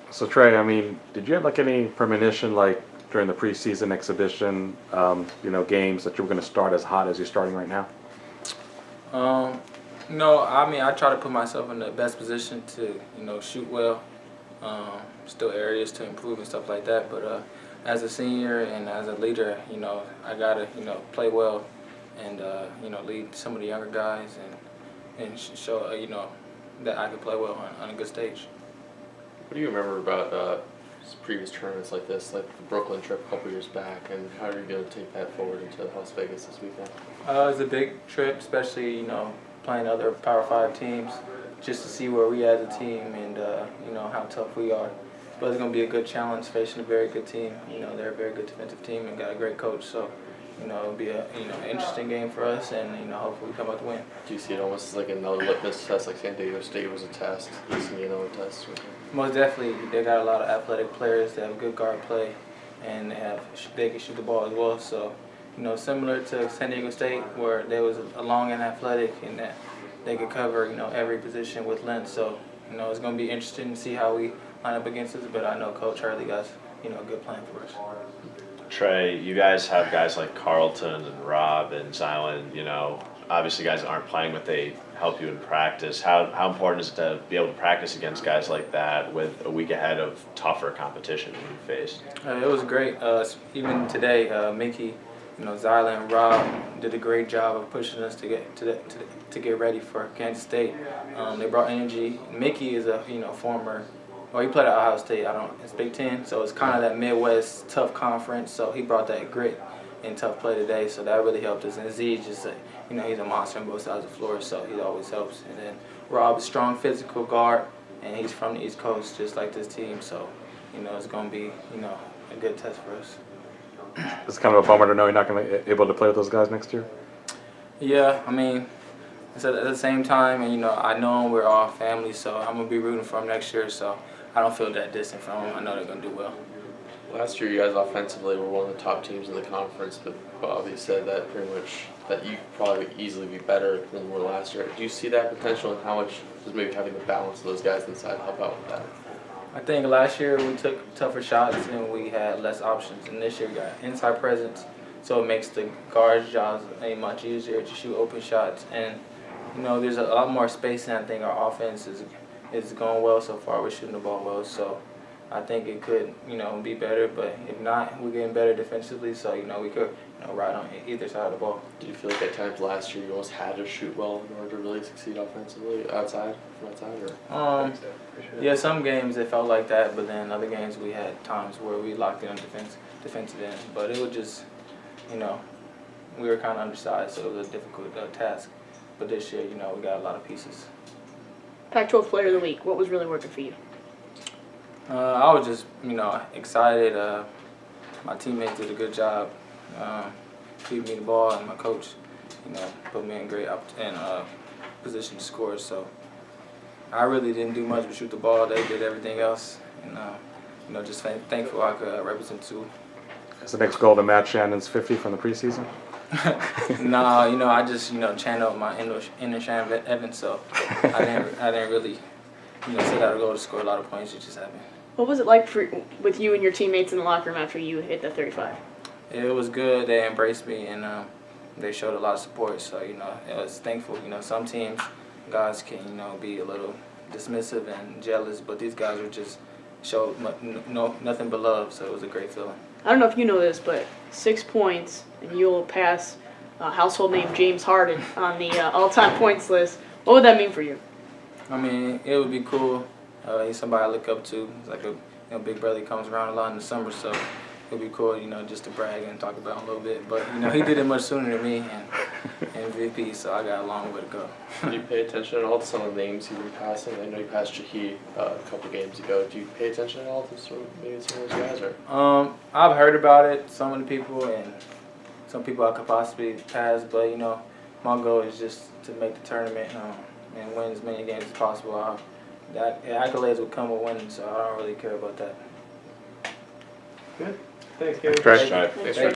So Trey, I mean, did you have like any premonition like during the preseason exhibition, games that you were going to start as hot as you're starting right now? No, I mean I try to put myself in the best position to shoot well. Still areas to improve and stuff like that. But as a senior and as a leader, I gotta play well and lead some of the younger guys and show that I can play well on a good stage. What do you remember about previous tournaments like this, like the Brooklyn trip a couple years back, and how are you going to take that forward into Las Vegas this weekend? It was a big trip, especially playing other Power 5 teams, just to see where we as a team and how tough we are. But it's going to be a good challenge facing a very good team. They're a very good defensive team and got a great coach. So it'll be an interesting game for us, and hopefully we come out to win. Do you see it almost as like another litmus test, like San Diego State was a test? Do you see another test? Most definitely, they got a lot of athletic players. They have good guard play, and they can shoot the ball as well. So similar to San Diego State, where they was long and athletic, and that they could cover every position with length. So it's going to be interesting to see how we line up against us. But I know Coach Hurley got a good plan for us. Trey, you guys have guys like Carlton and Rob and Zylan, obviously guys aren't playing, but they help you in practice. How important is it to be able to practice against guys like that with a week ahead of tougher competition that you face? It was great. Even today, Mickey, Zylan, Rob did a great job of pushing us to get ready for Kansas State. They brought energy. Mickey is a former. Well, he played at Ohio State. It's Big Ten, so it's kind of that Midwest tough conference. So he brought that grit and tough play today. So that really helped us. And Z just, he's a monster on both sides of the floor, so he always helps. And then Rob's a strong physical guard, and he's from the East Coast, just like this team. So it's going to be a good test for us. It's kind of a bummer to know you're not going to be able to play with those guys next year. Yeah, I mean, it's at the same time, and I know we're all family, so I'm gonna be rooting for them next year. So I don't feel that distant from them. I know they're gonna do well. Last year, you guys offensively were one of the top teams in the conference, but Bobby said that pretty much that you probably easily be better than you were last year. Do you see that potential, and how much does maybe having the balance of those guys inside help out with that? I think last year we took tougher shots and we had less options, and this year we got inside presence, so it makes the guards' jobs much easier to shoot open shots. And there's a lot more spacing. I think our offense is going well so far. We're shooting the ball well, so I think it could be better. But if not, we're getting better defensively, so we could ride on either side of the ball. Do you feel like at times last year you almost had to shoot well in order to really succeed offensively from outside? Or? Yeah, some games it felt like that, but then other games we had times where we locked in on defensive end. But it was just we were kind of undersized, so it was a difficult task. But this year, we got a lot of pieces. Pac-12 Player of the Week, what was really working for you? I was just, excited. My teammates did a good job feeding me the ball, and my coach, put me in great position to score. So I really didn't do much but shoot the ball. They did everything else, and just thankful I could represent too. Is the next goal to match Shannon's 50 from the preseason? No, I just channeled my inner Shannon Evans, so I didn't really set out a goal to score a lot of points. It just happened. What was it like with you and your teammates in the locker room after you hit that 35? It was good. They embraced me and they showed a lot of support. So I was thankful. Some teams, guys can be a little dismissive and jealous, but these guys were just showed nothing but love. So it was a great feeling. I don't know if you know this, but 6 points and you'll pass household name James Harden on the all-time points list. What would that mean for you? I mean, it would be cool. He's somebody I look up to. He's like a big brother. He comes around a lot in the summer, so it would be cool, just to brag and talk about him a little bit. But he did it much sooner than me, and MVP, so I got a long way to go. Do you pay attention at all to some of the names you've been passing? I know you passed Shaheed a couple games ago. Do you pay attention at all to some of those guys? Or? I've heard about it, some of the people, and some people I could possibly pass. But my goal is just to make the tournament and win as many games as possible. That accolades will come with winning, so I don't really care about that. Good. Thanks, Gary. Thanks, Thank you.